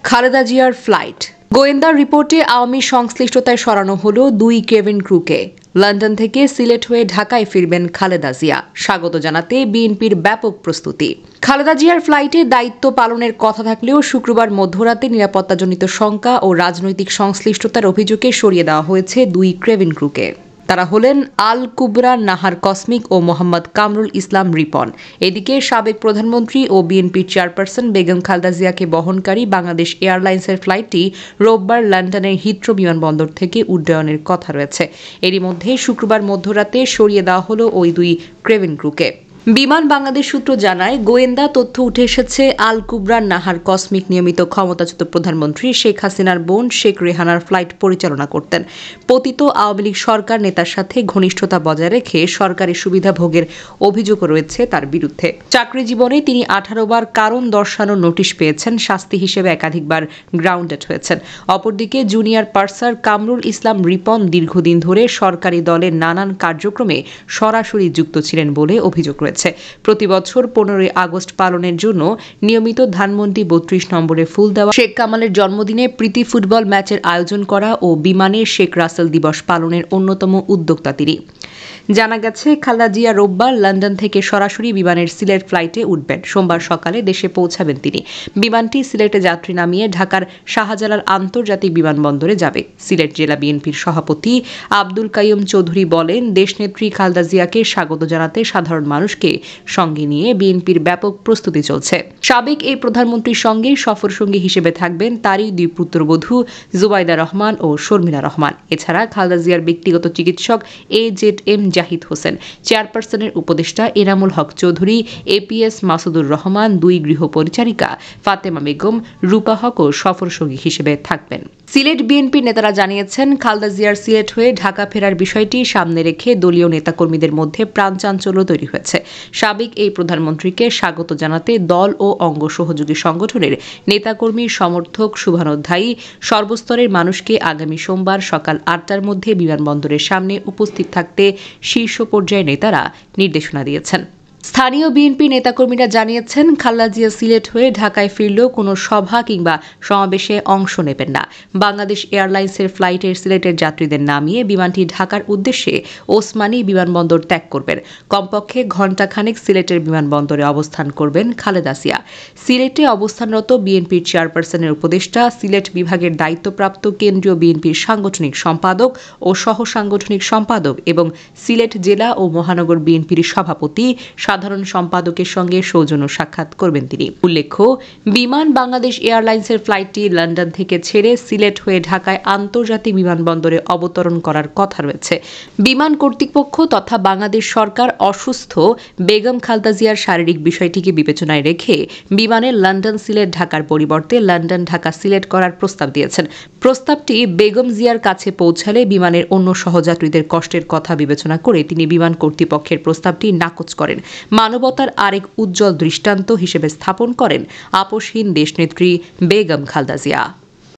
খালেদা জিয়ার ফ্লাইট। গোয়েন্দা রিপোর্টে আওয়ামী সংশ্লিষ্টতায় সরানো হলো 2 কেবিন ক্রুকে। লন্ডন থেকে সিলেট হয়ে ঢাকায় ফিরবেন খালেদা জিয়া। স্বাগত জানাতে বিএনপির ব্যাপক প্রস্তুতি। খালেদা জিয়ার ফ্লাইটে দায়িত্ব পালনের কথা থাকলেও শুক্রবার মধ্যরাতে নিরাপত্তাজনিত শঙ্কা ও রাজনৈতিক সংশ্লিষ্টতার অভিযোগে সরিয়ে দেওয়া হয়েছে 2 কেবিন ক্রুকে। তারা হলেন আল কুবরা নাহার কসমিক ও মোহাম্মদ কামরুল ইসলাম রিপন। এদিকে সাবেক প্রধানমন্ত্রী ও বিএনপির চেয়ারপারসন বেগম খালেদা জিয়াকে বহনকারী বাংলাদেশ এয়ারলাইন্সের ফ্লাইটটি রোববার লন্ডনের হিথ্রো বিমানবন্দর থেকে উড্ডয়নের কথা রয়েছে। এরই মধ্যে শুক্রবার মধ্যরাতে সরিয়ে দেওয়া হলো ওই 2 কেবিন ক্রুকে। বিমান বাংলাদেশ সূত্র জানায়, গোয়েন্দা তথ্য উঠে এসেছে আল কুবরা নাহার কসমিক নিয়মিত ক্ষমতাচ্যুত প্রধানমন্ত্রী শেখ হাসিনার বোন শেখ রেহানার ফ্লাইট পরিচালনা করতেন। পতিত আওয়ামী লীগ সরকার নেতার সাথে ঘনিষ্ঠতা বজায় রেখে সরকারি সুবিধা ভোগের অভিযোগ রয়েছে তার বিরুদ্ধে। চাকরি জীবনে তিনি 18 বার কারণ দর্শানোর নোটিশ পেয়েছেন, শাস্তি হিসেবে একাধিকবার গ্রাউন্ডেড হয়েছেন। অপরদিকে জুনিয়র পার্সার কামরুল ইসলাম রিপন দীর্ঘদিন ধরে সরকারি দলের নানান কার্যক্রমে সরাসরি যুক্ত ছিলেন বলে অভিযোগ রয়েছে। প্রতি বছর 15 আগস্ট পালনের জন্য নিয়মিত ধানমন্ডি 32 নম্বরে ফুল দেওয়া, শেখ কামালের জন্মদিনে প্রীতি ফুটবল ম্যাচের আয়োজন করা ও বিমানে শেখ রাসেল দিবস পালনের অন্যতম উদ্যোক্তা তিনি। জানা গেছে, খালেদা জিয়া রোববার লন্ডন থেকে সরাসরি বিমানের সিলেট ফ্লাইটে উঠবেন। সোমবার সকালে দেশে পৌঁছাবেন তিনি। বিমানটি সিলেটে যাত্রী নামিয়ে ঢাকার শাহজালাল আন্তর্জাতিক বিমানবন্দরে যাবে। সিলেট জেলা বিএনপির সভাপতি আব্দুল কাইয়ুম চৌধুরী বলেন, দেশনেত্রী খালেদা জিয়াকে স্বাগত জানাতে সাধারণ মানুষকে সঙ্গে নিয়ে বিএনপির ব্যাপক প্রস্তুতি চলছে। সাবেক এই প্রধানমন্ত্রীর সঙ্গে সফরসঙ্গী হিসেবে থাকবেন তারই 2 পুত্রবধূ জুবাইদা রহমান ও শর্মিলা রহমান। এছাড়া খালেদা জিয়ার ব্যক্তিগত চিকিৎসক AZM জাহিদ হোসেন, চেয়ারপারসনের উপদেষ্টা এনামুল হক চৌধুরী, APS মাসুদুর রহমান, 2 গৃহ পরিচারিকা ফাতেমা বেগম, রূপা হকও সফরসঙ্গী হিসেবে থাকবেন। সিলেট বিএনপির নেতারা জানিয়েছেন, খালেদা জিয়ার সিলেট হয়ে ঢাকা ফেরার বিষয়টি সামনে রেখে দলীয় নেতাকর্মীদের মধ্যে প্রাণচাঞ্চল্য তৈরি হয়েছে। সাবেক এই প্রধানমন্ত্রীকে স্বাগত জানাতে দল ও অঙ্গ সহযোগী সংগঠনের নেতাকর্মী, সমর্থক, শুভানুধ্যায়ী সর্বস্তরের মানুষকে আগামী সোমবার সকাল 8টার মধ্যে বিমানবন্দরের সামনে উপস্থিত থাকতে শীর্ষ পর্যায়ের নেতারা নির্দেশনা দিয়েছেন। স্থানীয় বিএনপি নেতাকর্মীরা জানিয়েছেন, খালেদা জিয়া সিলেট হয়ে ঢাকায় ফিরলেও কোনো সভা কিংবা সমাবেশে অংশ নেবেন না। বাংলাদেশ এয়ারলাইন্সের ফ্লাইটের সিলেটের যাত্রীদের নামিয়ে বিমানটি ঢাকার উদ্দেশ্যে ওসমানী বিমানবন্দর ত্যাগ করবেন। কমপক্ষে ঘণ্টাখানেক সিলেটের বিমানবন্দরে অবস্থান করবেন খালেদা জিয়া। সিলেটে অবস্থানরত বিএনপির চেয়ারপারসনের উপদেষ্টা, সিলেট বিভাগের দায়িত্বপ্রাপ্ত কেন্দ্রীয় বিএনপির সাংগঠনিক সম্পাদক ও সহ সাংগঠনিক সম্পাদক এবং সিলেট জেলা ও মহানগর বিএনপির সভাপতি, সাধারণ সম্পাদকের সঙ্গে সৌজন্য সাক্ষাৎ করবেন তিনি। উল্লেখ্য, বিমান বাংলাদেশ এয়ারলাইন্সের ফ্লাইটটি লন্ডন থেকে ছেড়ে সিলেট হয়ে ঢাকায় আন্তর্জাতিক বিমানবন্দরে অবতরণ করার কথা রয়েছে। বিমান কর্তৃপক্ষ তথা বাংলাদেশ সরকার অসুস্থ বেগম খালেদা জিয়ার শারীরিক বিষয়টিকে বিবেচনায় রেখে বিমানে লন্ডন সিলেট ঢাকার পরিবর্তে লন্ডন ঢাকা সিলেট করার প্রস্তাব দিয়েছেন। প্রস্তাবটি বেগম জিয়ার কাছে পৌঁছালে বিমানের অন্য সহযাত্রীদের কষ্টের কথা বিবেচনা করে তিনি বিমান কর্তৃপক্ষের প্রস্তাবটি নাকচ করেন। মানবতার আরেক উজ্জ্বল দৃষ্টান্ত হিসেবে স্থাপন করেন আপোষহীন দেশনেত্রী বেগম খালেদা জিয়া।